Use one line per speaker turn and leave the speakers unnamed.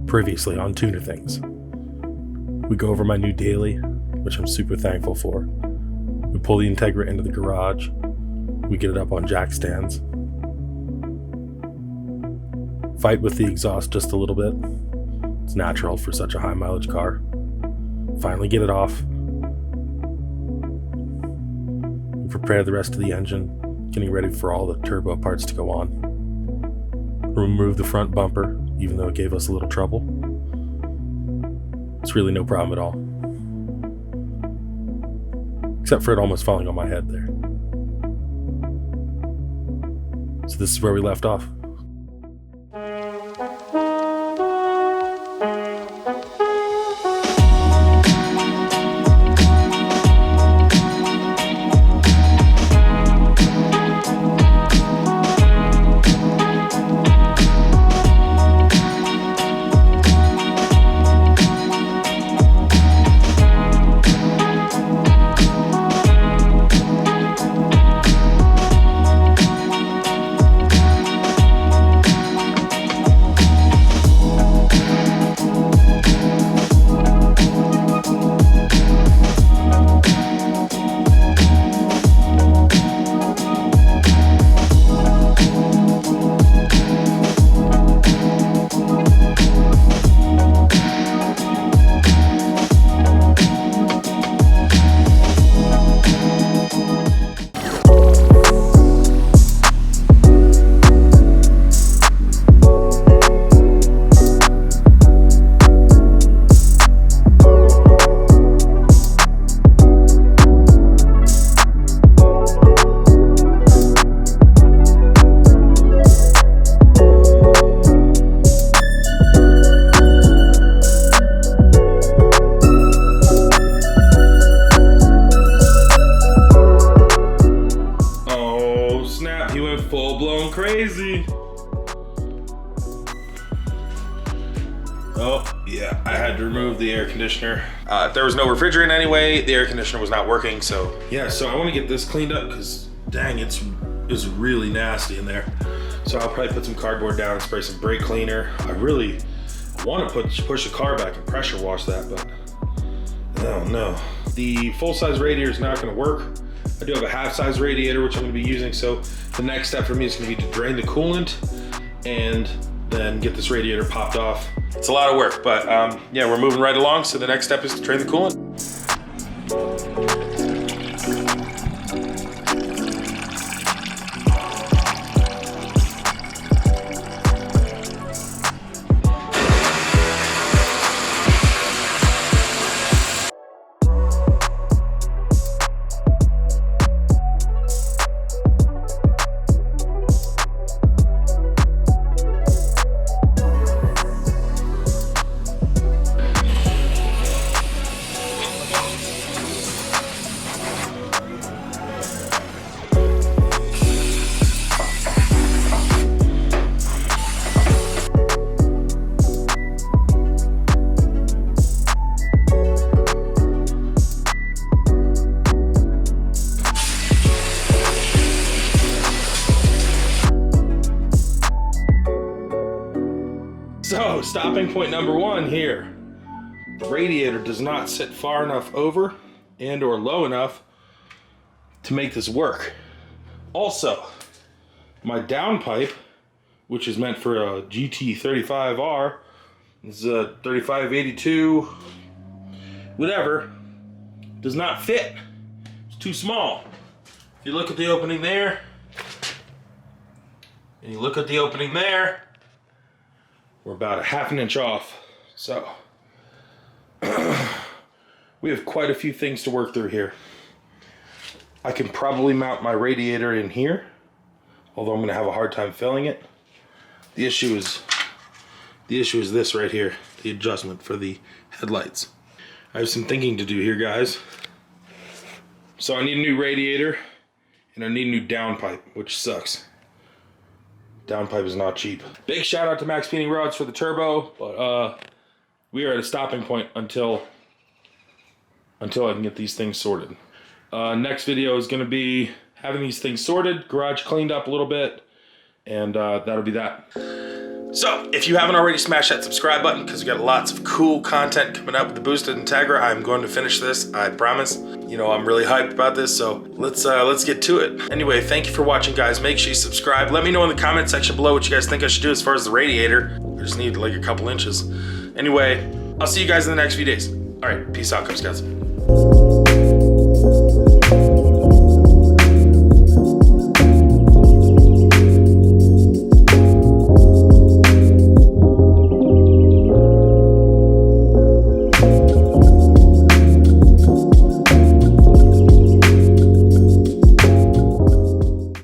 Previously on TunerThings. We go over my new daily, which I'm super thankful for. We pull the Integra into the garage. We get it up on jack stands. Fight with the exhaust just a little bit. It's natural for such a high mileage car. Finally get it off. We prepare the rest of the engine, getting ready for all the turbo parts to go on. Remove the front bumper, even though it gave us a little trouble. It's really no problem at all. Except for it almost falling on my head there. So this is where we left off. He went full-blown crazy. Oh, yeah, I had to remove the air conditioner. There was no refrigerant anyway. The air conditioner was not working, so. Yeah, so I want to get this cleaned up because, dang, it's really nasty in there. So I'll probably put some cardboard down and spray some brake cleaner. I really want to push the car back and pressure wash that, but oh no. The full-size radiator is not going to work. I do have a half-size radiator, which I'm going to be using, so the next step for me is going to be to drain the coolant and then get this radiator popped off. It's a lot of work, but yeah, we're moving right along, so the next step is to drain the coolant. So, stopping point number one here. The radiator does not sit far enough over and or low enough to make this work. Also, my downpipe, which is meant for a GT35R, is a 3582, whatever, does not fit. It's too small. If you look at the opening there, and you look at the opening there, we're about a ½ inch off. So we have quite a few things to work through here. I can probably mount my radiator in here, although I'm going to have a hard time filling it. The issue is this right here, the adjustment for the headlights. I have some thinking to do here, guys. So I need a new radiator and I need a new downpipe, which sucks. Downpipe is not cheap. Big shout out to Max Painting Rods for the turbo, but we are at a stopping point until I can get these things sorted. Next video is going to be having these things sorted, garage cleaned up a little bit, and that'll be that. So, if you haven't already, smash that subscribe button because we got lots of cool content coming up with the boosted Integra. I'm going to finish this, I promise. You know, I'm really hyped about this, so let's get to it. Anyway, thank you for watching, guys. Make sure you subscribe. Let me know in the comment section below what you guys think I should do as far as the radiator. I just need like a couple inches. Anyway, I'll see you guys in the next few days. All right, peace out, Cub Scouts.